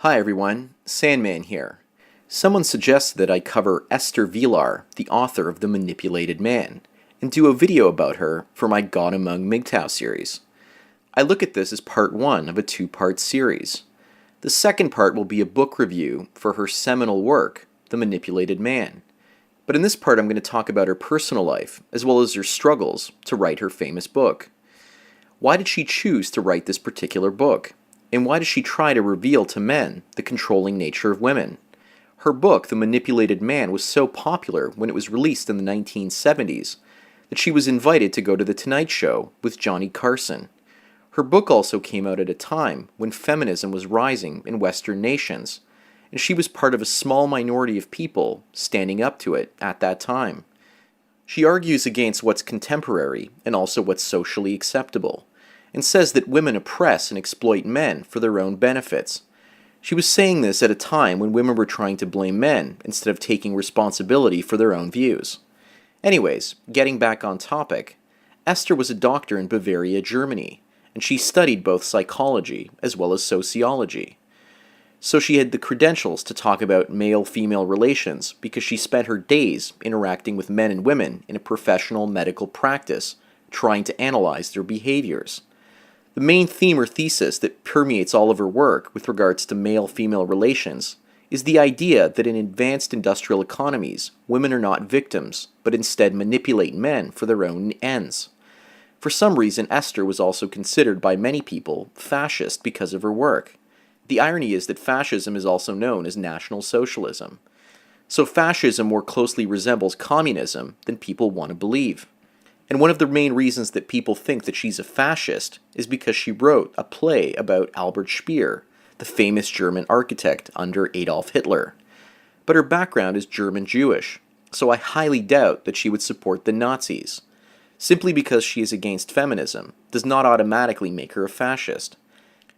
Hi everyone, Sandman here. Someone suggested that I cover Esther Vilar, the author of The Manipulated Man, and do a video about her for my God Among MGTOW series. I look at this as part one of a two-part series. The second part will be a book review for her seminal work, The Manipulated Man. But in this part I'm going to talk about her personal life, as well as her struggles to write her famous book. Why did she choose to write this particular book? And why does she try to reveal to men the controlling nature of women? Her book, The Manipulated Man, was so popular when it was released in the 1970s that she was invited to go to The Tonight Show with Johnny Carson. Her book also came out at a time when feminism was rising in Western nations, and she was part of a small minority of people standing up to it at that time. She argues against what's contemporary and also what's socially acceptable, and says that women oppress and exploit men for their own benefits. She was saying this at a time when women were trying to blame men instead of taking responsibility for their own views. Anyways, getting back on topic, Esther was a doctor in Bavaria, Germany, and she studied both psychology as well as sociology. So she had the credentials to talk about male-female relations because she spent her days interacting with men and women in a professional medical practice, trying to analyze their behaviors. The main theme or thesis that permeates all of her work with regards to male-female relations is the idea that in advanced industrial economies, women are not victims, but instead manipulate men for their own ends. For some reason, Esther was also considered by many people fascist because of her work. The irony is that fascism is also known as National Socialism. So fascism more closely resembles communism than people want to believe. And one of the main reasons that people think that she's a fascist is because she wrote a play about Albert Speer, the famous German architect under Adolf Hitler. But her background is German-Jewish, so I highly doubt that she would support the Nazis. Simply because she is against feminism does not automatically make her a fascist.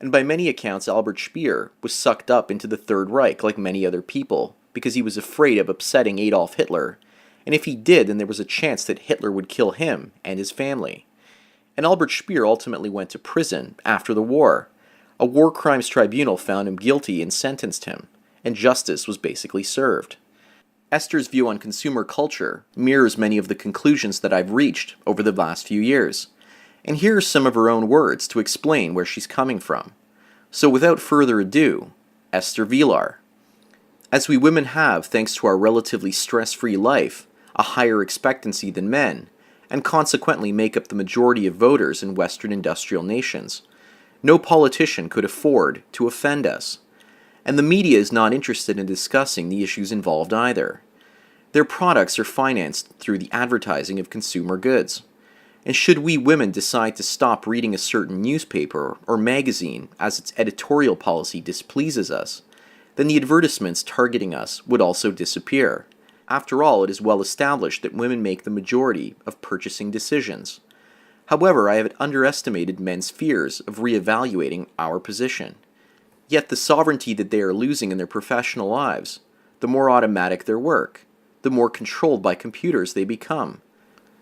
And by many accounts, Albert Speer was sucked up into the Third Reich like many other people because he was afraid of upsetting Adolf Hitler, and if he did, then there was a chance that Hitler would kill him and his family. And Albert Speer ultimately went to prison after the war. A war crimes tribunal found him guilty and sentenced him, and justice was basically served. Esther's view on consumer culture mirrors many of the conclusions that I've reached over the last few years, and here are some of her own words to explain where she's coming from. So without further ado, Esther Vilar. As we women have, thanks to our relatively stress-free life, a higher expectancy than men, and consequently make up the majority of voters in Western industrial nations, no politician could afford to offend us. And the media is not interested in discussing the issues involved either. Their products are financed through the advertising of consumer goods. And should we women decide to stop reading a certain newspaper or magazine as its editorial policy displeases us, then the advertisements targeting us would also disappear. After all, it is well established that women make the majority of purchasing decisions. However, I have underestimated men's fears of reevaluating our position. Yet the sovereignty that they are losing in their professional lives, the more automatic their work, the more controlled by computers they become,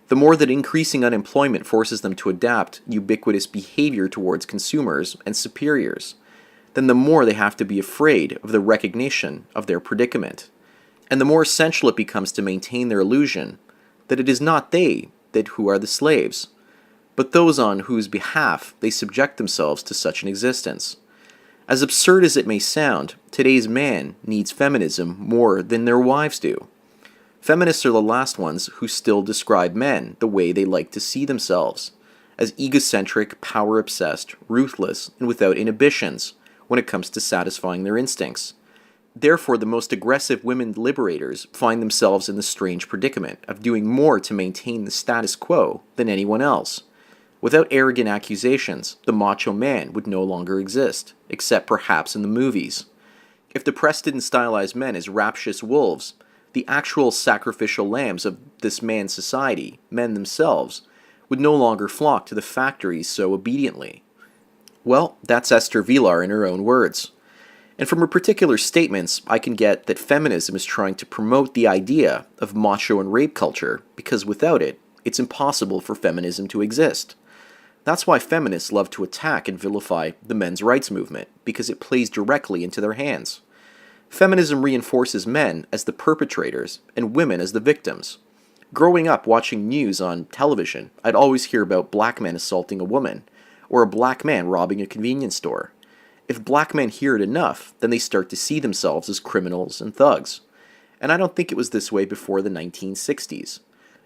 the more that increasing unemployment forces them to adapt ubiquitous behavior towards consumers and superiors, then the more they have to be afraid of the recognition of their predicament. And the more essential it becomes to maintain their illusion that it is not they who are the slaves, but those on whose behalf they subject themselves to such an existence. As absurd as it may sound, today's man needs feminism more than their wives do. Feminists are the last ones who still describe men the way they like to see themselves, as egocentric, power-obsessed, ruthless, and without inhibitions when it comes to satisfying their instincts. Therefore, the most aggressive women liberators find themselves in the strange predicament of doing more to maintain the status quo than anyone else. Without arrogant accusations, the macho man would no longer exist, except perhaps in the movies. If the press didn't stylize men as raptious wolves, the actual sacrificial lambs of this man's society, men themselves, would no longer flock to the factories so obediently. Well, that's Esther Vilar in her own words. And from her particular statements, I can get that feminism is trying to promote the idea of macho and rape culture because without it, it's impossible for feminism to exist. That's why feminists love to attack and vilify the men's rights movement, because it plays directly into their hands. Feminism reinforces men as the perpetrators and women as the victims. Growing up watching news on television, I'd always hear about black men assaulting a woman, or a black man robbing a convenience store. If black men hear it enough, then they start to see themselves as criminals and thugs. And I don't think it was this way before the 1960s.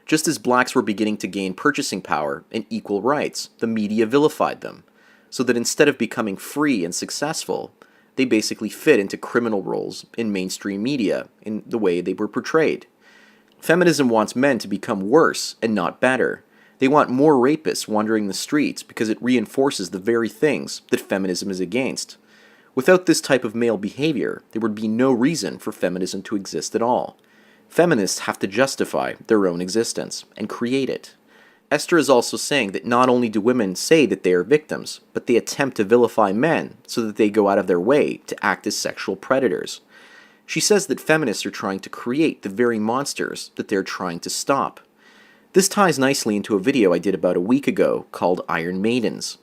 Just as blacks were beginning to gain purchasing power and equal rights, the media vilified them, so that instead of becoming free and successful, they basically fit into criminal roles in mainstream media in the way they were portrayed. Feminism wants men to become worse and not better. They want more rapists wandering the streets because it reinforces the very things that feminism is against. Without this type of male behavior, there would be no reason for feminism to exist at all. Feminists have to justify their own existence and create it. Esther is also saying that not only do women say that they are victims, but they attempt to vilify men so that they go out of their way to act as sexual predators. She says that feminists are trying to create the very monsters that they're trying to stop. This ties nicely into a video I did about a week ago called Iron Maidens.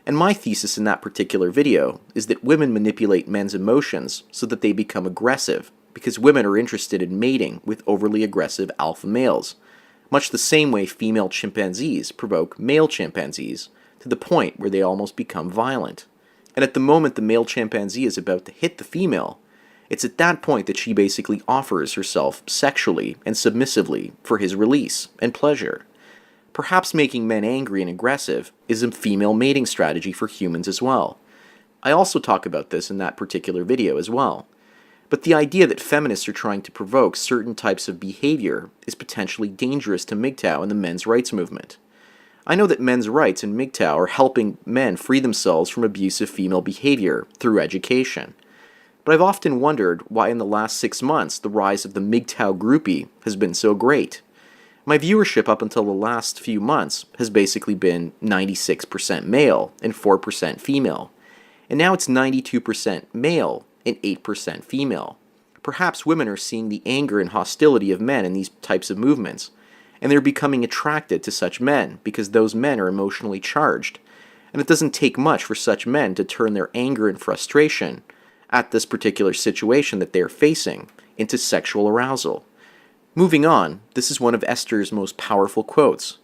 And my thesis in that particular video is that women manipulate men's emotions so that they become aggressive, because women are interested in mating with overly aggressive alpha males, much the same way female chimpanzees provoke male chimpanzees to the point where they almost become violent. And at the moment the male chimpanzee is about to hit the female, it's at that point that she basically offers herself sexually and submissively for his release and pleasure. Perhaps making men angry and aggressive is a female mating strategy for humans as well. I also talk about this in that particular video as well. But the idea that feminists are trying to provoke certain types of behavior is potentially dangerous to MGTOW and the men's rights movement. I know that men's rights and MGTOW are helping men free themselves from abusive female behavior through education. But I've often wondered why in the last 6 months the rise of the MGTOW groupie has been so great. My viewership up until the last few months has basically been 96% male and 4% female. And now it's 92% male and 8% female. Perhaps women are seeing the anger and hostility of men in these types of movements, and they're becoming attracted to such men because those men are emotionally charged. And it doesn't take much for such men to turn their anger and frustration at this particular situation that they're facing into sexual arousal. Moving on, this is one of Esther's most powerful quotes.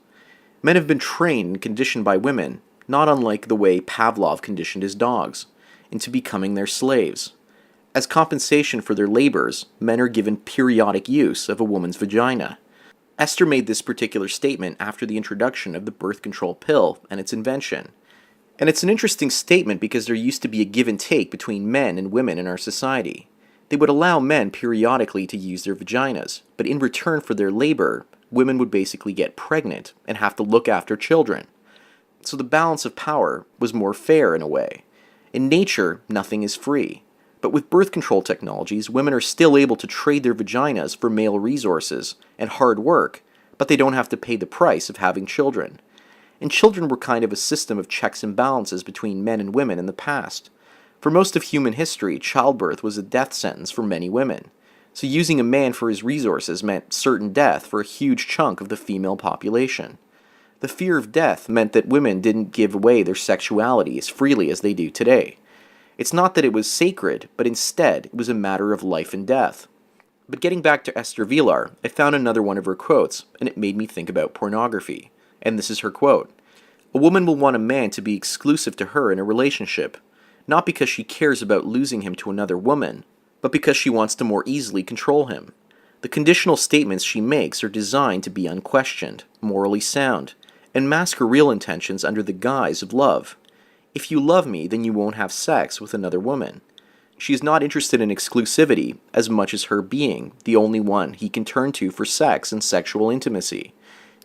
Men have been trained and conditioned by women, not unlike the way Pavlov conditioned his dogs, into becoming their slaves. As compensation for their labors, men are given periodic use of a woman's vagina. Esther made this particular statement after the introduction of the birth control pill and its invention. And it's an interesting statement because there used to be a give and take between men and women in our society. They would allow men periodically to use their vaginas, but in return for their labor, women would basically get pregnant and have to look after children. So the balance of power was more fair in a way. In nature, nothing is free. But with birth control technologies, women are still able to trade their vaginas for male resources and hard work, but they don't have to pay the price of having children. And children were kind of a system of checks and balances between men and women in the past. For most of human history, childbirth was a death sentence for many women. So using a man for his resources meant certain death for a huge chunk of the female population. The fear of death meant that women didn't give away their sexuality as freely as they do today. It's not that it was sacred, but instead it was a matter of life and death. But getting back to Esther Vilar, I found another one of her quotes, and it made me think about pornography. And this is her quote. "A woman will want a man to be exclusive to her in a relationship, not because she cares about losing him to another woman, but because she wants to more easily control him. The conditional statements she makes are designed to be unquestioned, morally sound, and mask her real intentions under the guise of love. If you love me, then you won't have sex with another woman. She is not interested in exclusivity as much as her being the only one he can turn to for sex and sexual intimacy.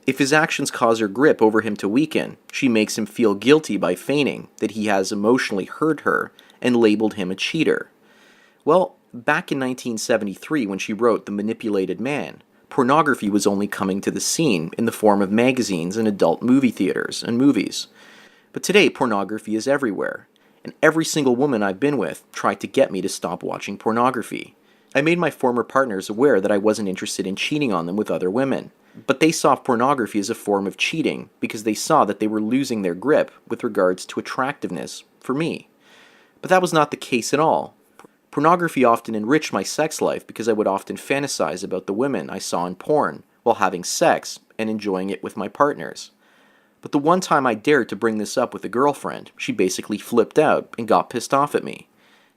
If his actions cause her grip over him to weaken, she makes him feel guilty by feigning that he has emotionally hurt her and labeled him a cheater." Well, back in 1973 when she wrote The Manipulated Man, pornography was only coming to the scene in the form of magazines and adult movie theaters and movies. But today, pornography is everywhere, and every single woman I've been with tried to get me to stop watching pornography. I made my former partners aware that I wasn't interested in cheating on them with other women, But they saw pornography as a form of cheating because they saw that they were losing their grip with regards to attractiveness for me. But that was not the case at all. Pornography often enriched my sex life because I would often fantasize about the women I saw in porn while having sex and enjoying it with my partners. But the one time I dared to bring this up with a girlfriend, she basically flipped out and got pissed off at me.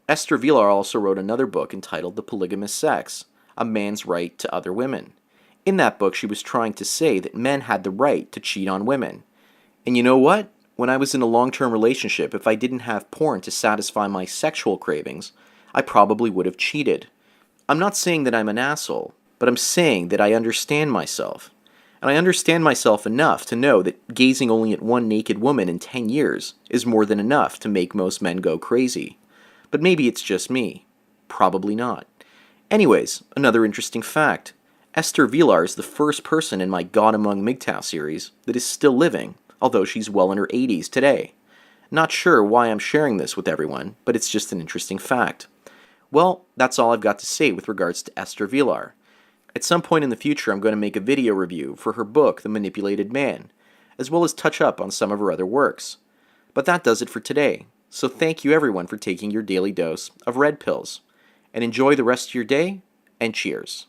Esther Vilar also wrote another book entitled The Polygamous Sex, A Man's Right to Other Women. In that book, she was trying to say that men had the right to cheat on women. And you know what? When I was in a long-term relationship, if I didn't have porn to satisfy my sexual cravings, I probably would have cheated. I'm not saying that I'm an asshole, but I'm saying that I understand myself. And I understand myself enough to know that gazing only at one naked woman in 10 years is more than enough to make most men go crazy. But maybe it's just me. Probably not. Anyways, another interesting fact. Esther Vilar is the first person in my God Among MGTOW series that is still living, although she's well in her 80s today. Not sure why I'm sharing this with everyone, but it's just an interesting fact. Well, that's all I've got to say with regards to Esther Vilar. At some point in the future, I'm going to make a video review for her book, The Manipulated Man, as well as touch up on some of her other works. But that does it for today, so thank you everyone for taking your daily dose of red pills, and enjoy the rest of your day, and cheers.